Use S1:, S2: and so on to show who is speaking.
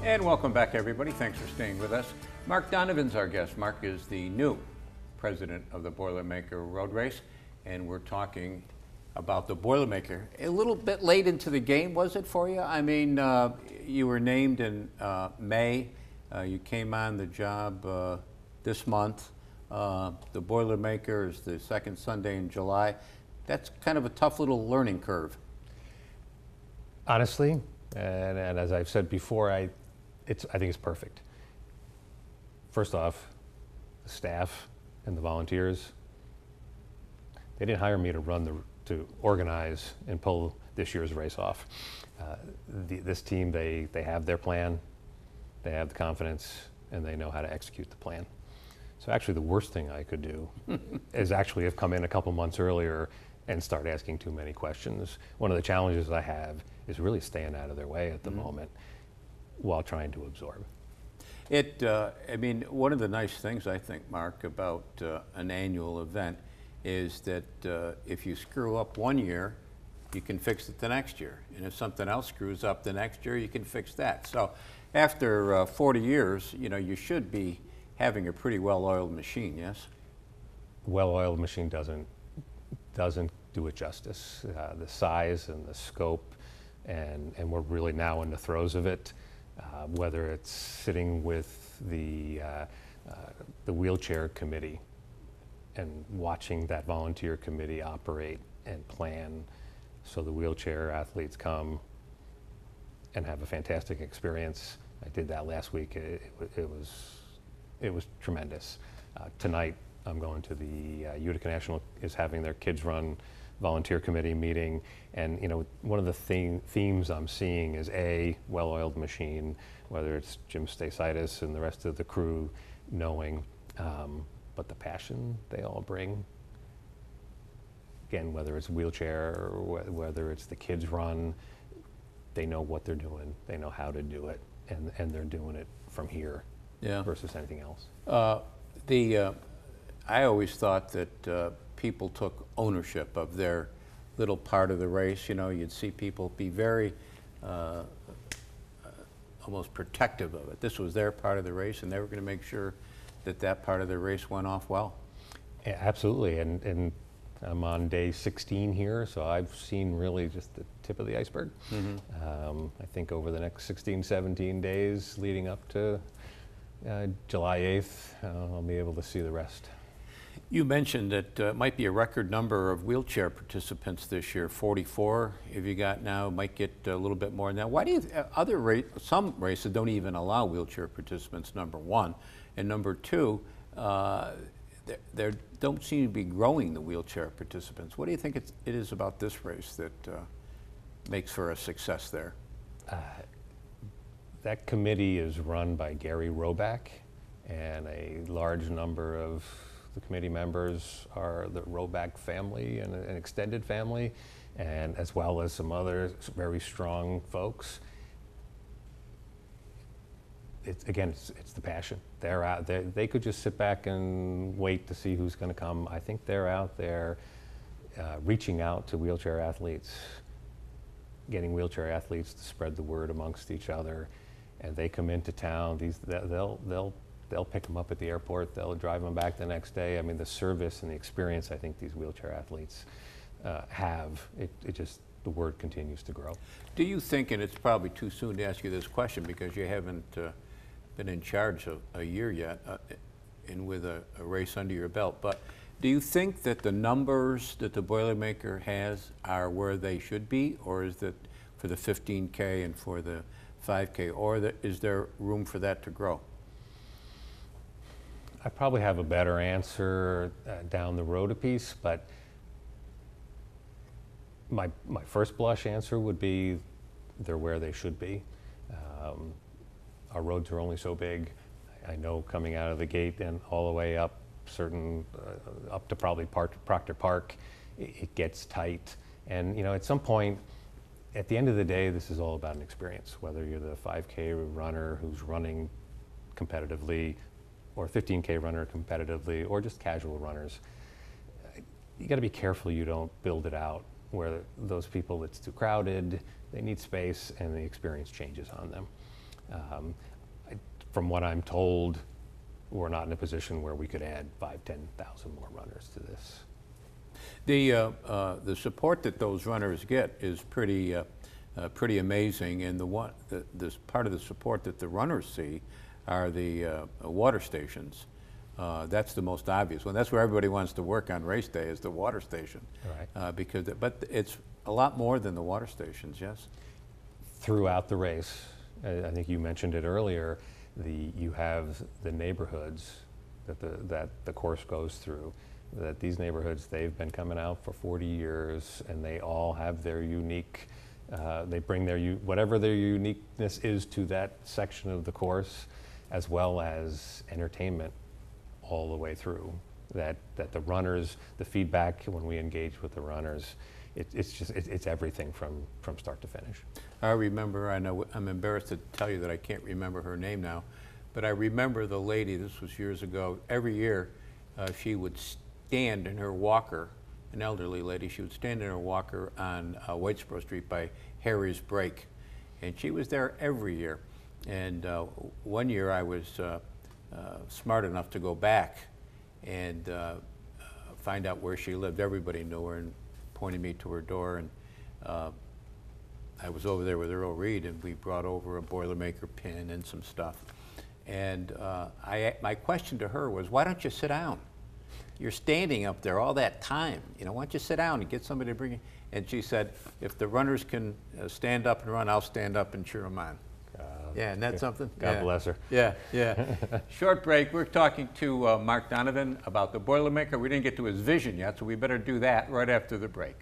S1: And welcome back, everybody. Thanks for staying with us. Mark Donovan's our guest. Mark is the new president of the Boilermaker Road Race, and we're talking about the Boilermaker. A little bit late into the game, was it for you? I mean, you were named in May. You came on the job this month. The Boilermaker is the second Sunday in July. That's kind of a tough little learning curve.
S2: Honestly, and as I've said before, I think it's perfect. First off, the staff and the volunteers, they didn't hire me to organize and pull this year's race off. This team, they have their plan, they have the confidence, and they know how to execute the plan. So actually the worst thing I could do is actually have come in a couple months earlier and start asking too many questions. One of the challenges I have is really staying out of their way at the moment while trying to absorb.
S1: I mean, one of the nice things I think, Mark, about an annual event is that if you screw up one year, you can fix it the next year. And if something else screws up the next year, you can fix that. So after 40 years, you know, you should be having a pretty well-oiled machine, yes?
S2: Well-oiled machine doesn't do it justice. The size and the scope, and we're really now in the throes of it. Whether it's sitting with the wheelchair committee and watching that volunteer committee operate and plan so the wheelchair athletes come and have a fantastic experience. I did that last week. It was tremendous. Tonight I'm going to the Utica National is having their kids run volunteer committee meeting, and you know, one of the themes I'm seeing is a well-oiled machine, whether it's Jim Stasitis and the rest of the crew knowing, but the passion they all bring, again, whether it's wheelchair or whether it's the kids run, they know what they're doing, they know how to do it, and they're doing it from here versus anything else.
S1: I always thought that people took ownership of their little part of the race. You know, you'd see people be very almost protective of it. This was their part of the race, and they were going to make sure that that part of the race went off well.
S2: Yeah, absolutely, and I'm on day 16 here, so I've seen really just the tip of the iceberg. I think over the next 16, 17 days leading up to July 8th, I'll be able to see the rest.
S1: You mentioned that it might be a record number of wheelchair participants this year. 44, if you got now, might get a little bit more now. Why do you, some races don't even allow wheelchair participants, number one. And number two, there don't seem to be growing the wheelchair participants. What do you think it is about this race that makes for a success there?
S2: That committee is run by Gary Roback, and a large number of the committee members are the Roback family and an extended family, and as well as some other very strong folks. It's the passion. They're out there. They could just sit back and wait to see who's going to come. I think they're out there reaching out to wheelchair athletes, getting wheelchair athletes to spread the word amongst each other, and they come into town. They'll pick them up at the airport. They'll drive them back the next day. I mean, the service and the experience I think these wheelchair athletes have, the word continues to grow.
S1: Do you think, and it's probably too soon to ask you this question because you haven't been in charge of a year yet and with a race under your belt, but do you think that the numbers that the Boilermaker has are where they should be, or is that for the 15K and for the 5K, or is there room for that to grow?
S2: I probably have a better answer down the road a piece, but my first blush answer would be they're where they should be. Our roads are only so big. I know coming out of the gate and all the way up up to probably Proctor Park, it gets tight. And you know, at some point, at the end of the day, this is all about an experience, whether you're the 5K runner who's running competitively, or 15K runner competitively, or just casual runners. You got to be careful you don't build it out where those people, it's too crowded, they need space, and the experience changes on them. From what I'm told, we're not in a position where we could add 5,000, 10,000 more runners to this.
S1: The support that those runners get is pretty amazing, and this part of the support that the runners see are the water stations. That's the most obvious one. That's where everybody wants to work on race day, is the water station.
S2: Right.
S1: But it's a lot more than the water stations, yes?
S2: Throughout the race, I think you mentioned it earlier, you have the neighborhoods that the course goes through, that these neighborhoods, they've been coming out for 40 years, and they all have their unique, they bring whatever their uniqueness is to that section of the course, as well as entertainment all the way through. That the runners, the feedback when we engage with the runners, it's everything from start to finish.
S1: I remember, I know, I'm embarrassed to tell you that I can't remember her name now, but I remember the lady, this was years ago, every year she would stand in her walker, an elderly lady, she would stand in her walker on Whitesboro Street by Harry's Break. And she was there every year. And one year I was smart enough to go back and find out where she lived. Everybody knew her and pointed me to her door. And I was over there with Earl Reed, and we brought over a Boilermaker pin and some stuff. And my question to her was, why don't you sit down? You're standing up there all that time. You know, why don't you sit down and get somebody to bring you? And she said, if the runners can stand up and run, I'll stand up and cheer them on. Yeah, isn't that something?
S2: God bless her.
S1: Yeah, yeah. Short break. We're talking to Mark Donovan about the Boilermaker. We didn't get to his vision yet, so we better do that right after the break.